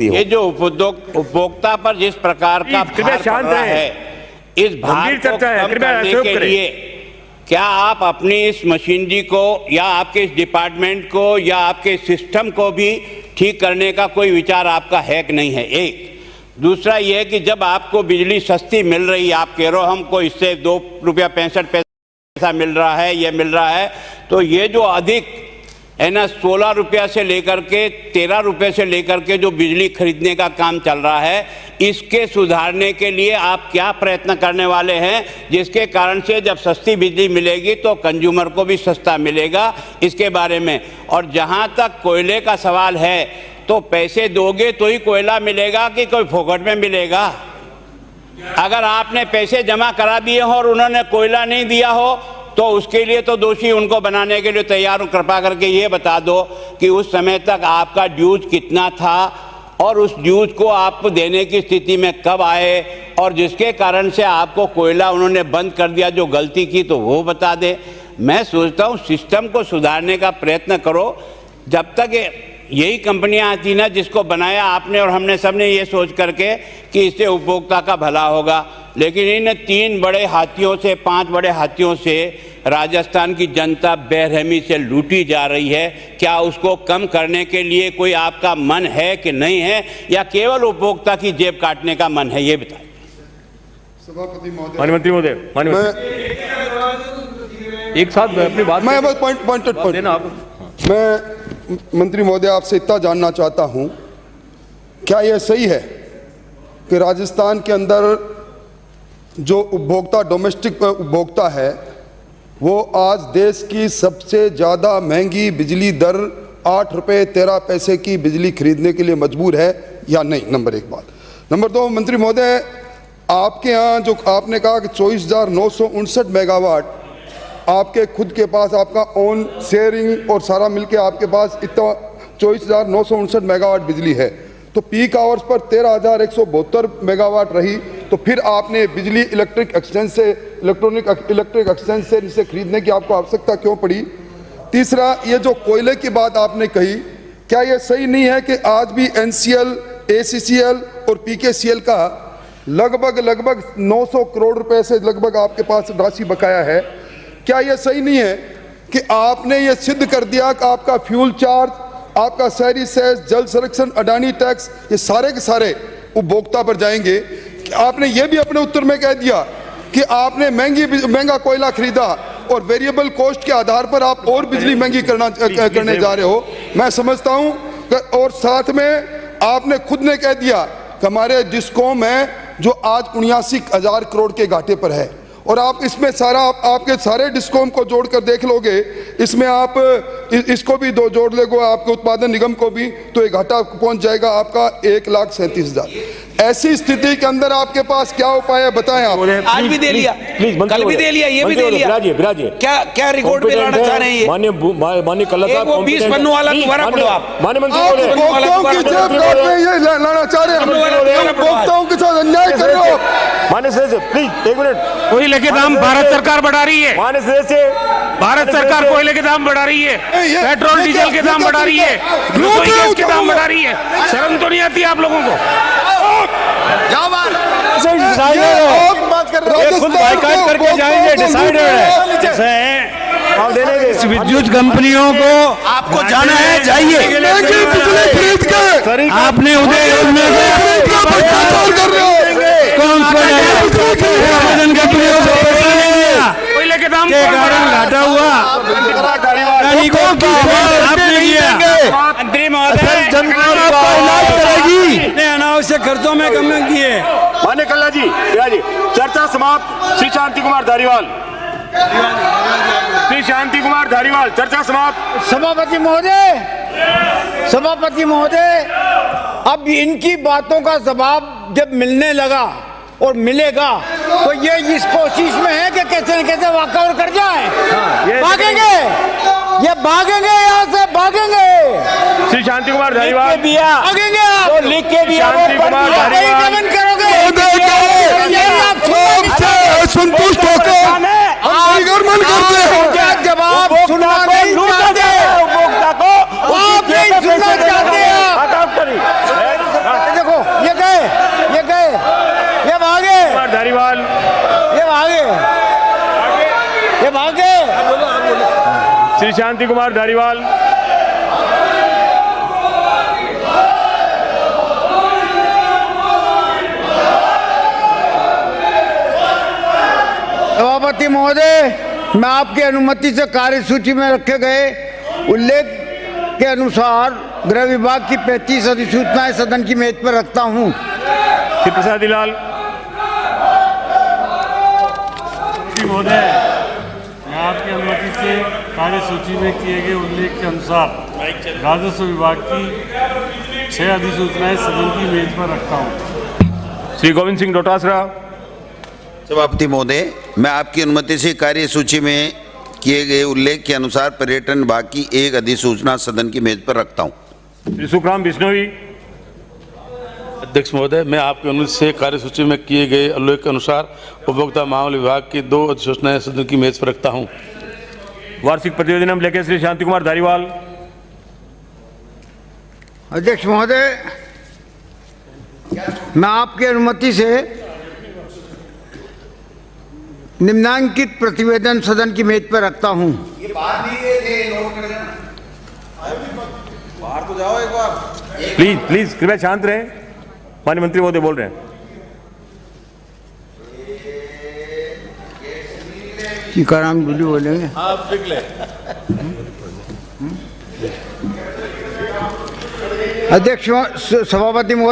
ये जो उपभोक्ता पर जिस प्रकार का भार पड़ रहा है, इस भार को कम करने के लिए क्या आप अपनी इस मशीनरी को या आपके इस डिपार्टमेंट को या आपके सिस्टम को भी ठीक करने का कोई विचार आपका है कि नहीं है? एक दूसरा ये कि जब आपको बिजली सस्ती मिल रही है, आप कह रहे हो हमको इससे 2 रुपया 65 पैसा मिल रहा है, ये मिल रहा है, तो ये जो अधिक है ना 16 रुपया से लेकर के 13 रुपये से लेकर के जो बिजली खरीदने का काम चल रहा है, इसके सुधारने के लिए आप क्या प्रयत्न करने वाले हैं, जिसके कारण से जब सस्ती बिजली मिलेगी तो कंज्यूमर को भी सस्ता मिलेगा, इसके बारे में। और जहां तक कोयले का सवाल है, तो पैसे दोगे तो ही कोयला मिलेगा कि कोई फोकट में मिलेगा? अगर आपने पैसे जमा करा दिए हो और उन्होंने कोयला नहीं दिया हो तो उसके लिए तो दोषी उनको बनाने के लिए तैयार हूं। कृपा करके ये बता दो कि उस समय तक आपका ड्यूज कितना था और उस ड्यूज को आप देने की स्थिति में कब आए, और जिसके कारण से आपको कोयला उन्होंने बंद कर दिया, जो गलती की तो वो बता दे। मैं सोचता हूँ सिस्टम को सुधारने का प्रयत्न करो। जब तक यही कंपनियां आती ना जिसको बनाया आपने और हमने सबने ये सोच करके कि इससे उपभोक्ता का भला होगा, लेकिन इन 3 बड़े हाथियों से 5 बड़े हाथियों से राजस्थान की जनता बेरहमी से लूटी जा रही है। क्या उसको कम करने के लिए कोई आपका मन है कि नहीं है, या केवल उपभोक्ता की जेब काटने का मन है, ये बताइए। सभापति महोदय, माननीय मंत्री महोदय, एक साथ अपनी बात मैं बस पॉइंट देना आप। मैं मंत्री महोदय आपसे इतना जानना चाहता हूं, क्या यह सही है कि राजस्थान के अंदर जो उपभोक्ता डोमेस्टिक उपभोक्ता है वो आज देश की सबसे ज़्यादा महंगी बिजली दर 8 रुपये 13 पैसे की बिजली खरीदने के लिए मजबूर है या नहीं? नंबर 1 बात। नंबर 2, मंत्री महोदय, आपके यहाँ जो आपने कहा कि 24,959 मेगावाट आपके खुद के पास, आपका ओन शेयरिंग और सारा मिलके आपके पास इतना 24,959 मेगावाट बिजली है, तो पीक आवर्स पर 13,172 मेगावाट रही, तो फिर आपने बिजली इलेक्ट्रिक एक्सचेंज से इलेक्ट्रिक एक्सचेंज से इसे खरीदने की आपको आवश्यकता क्यों पड़ी? तीसरा, ये जो कोयले की बात आपने कही, क्या ये सही नहीं है कि आज भी NCL, ACCL और PKCL का लगभग 900 करोड़ रुपए से लगभग आपके पास राशि बकाया है? क्या यह सही नहीं है कि आपने ये सिद्ध कर दिया कि आपका फ्यूल चार्ज, आपका शहरी सेस, जल संरक्षण, अडानी टैक्स, ये सारे के सारे उपभोक्ता पर जाएंगे? आपने ये भी अपने उत्तर में कह दिया कि आपने महंगा कोयला खरीदा और वेरिएबल कॉस्ट के आधार पर आप और बिजली महंगी करने जा रहे हो। मैं समझता हूं, और साथ में आपने खुद ने कह दिया कि हमारे डिस्कॉम है जो आज 79,000 करोड़ के घाटे पर है, और आप इसमें सारा आपके सारे डिस्कॉम को जोड़कर देख लोगे, इसमें आप इसको भी जोड़ लेगो, आपके उत्पादन निगम को भी, तो ये घाटा पहुंच जाएगा आपका 1,37,000। ऐसी स्थिति के अंदर आपके पास क्या उपाय है, बताएं आप। आज भी दे लिया, कल भी दे लिया, ये भी दे लिया। क्या रिकॉर्ड पे लाना चाह रहे हैं? माननीय कल्ला साहब, वो 20 पन्नों वाला दोबारा पढ़ो आप। माननीय मंत्री उपभोक्ताओं की जेब काटने ये लाना चाह रहे हैं, उपभोक्ताओं के साथ अन्याय कर रहे हो। माननीय सदस्य प्लीज 1 मिनट। कोयले के दाम भारत सरकार बढ़ा रही है, माननीय सदस्य, भारत सरकार कोयले के दाम बढ़ा रही है, पेट्रोल डीजल के दाम बढ़ा रही है, रसोई गैस के दाम बढ़ा रही है। शर्म तो नहीं आती आप लोगों को? खुद बाइकाट करके जाएंगे, डिसाइडेड है। इस विद्युत कंपनियों को आपको जाना है, जाइए। आपने उदय योजना कोयले के दाम के कारण घाटा हुआ, आपने किया। मंत्री महोदय, अनावश्यक खर्चों में कमी की है। मान्य कल्ला जी, चर्चा समाप्त। श्री शांति कुमार धारीवाल, चर्चा समाप्त। सभापति महोदय, अब इनकी बातों का जवाब जब मिलने लगा और मिलेगा, तो ये इस कोशिश में है कि कैसे न कैसे वॉकआउट कर जाए। भागेंगे, ये भागेंगे, यहाँ से भागेंगे। श्री शांति कुमार धारीवाल, भागेंगे आप, तो लिख के दिया करोगे, संतुष्ट होकर जवाब सुनना नहीं चाहते, उपभोक्ता को आप नहीं सुनना चाहते। धारीवाल। ये भागे, ये भागे। श्री शांति कुमार धारीवाल। सभापति महोदय, मैं आपकी अनुमति से कार्यसूची में रखे गए उल्लेख के अनुसार गृह विभाग की 35 अधिसूचनाएं सदन की मेज पर रखता हूं। श्री प्रसाद लाल। महोदय, मैं आपकी अनुमति से कार्यसूची में किए गए उल्लेख के अनुसार राजस्व विभाग की 6 अधिसूचनाएं सदन की मेज पर रखता हूं। श्री गोविंद सिंह डोटासरा। सभापति महोदय, मैं आपकी अनुमति से कार्यसूची में किए गए उल्लेख के अनुसार पर्यटन विभाग की 1 अधिसूचना सदन की मेज पर रखता हूं। श्री सुखराम बिश्नोई। अध्यक्ष महोदय, मैं आपकी अनुमति से कार्यसूची में किए गए उल्लेख के अनुसार उपभोक्ता मामले विभाग की 2 अधिसूचनाएं सदन की मेज पर रखता हूं। वार्षिक प्रतिवेदन लेकर श्री शांति कुमार धारीवाल। अध्यक्ष महोदय, मैं आपकी अनुमति से निम्नांकित प्रतिवेदन सदन की मेज पर रखता हूं। प्लीज प्लीज कृपया शांत रहे। माननीय मंत्री महोदय बोल रहे हैं। टीकाराम जूली बोलेंगे। अध्यक्ष सभापति महोदय।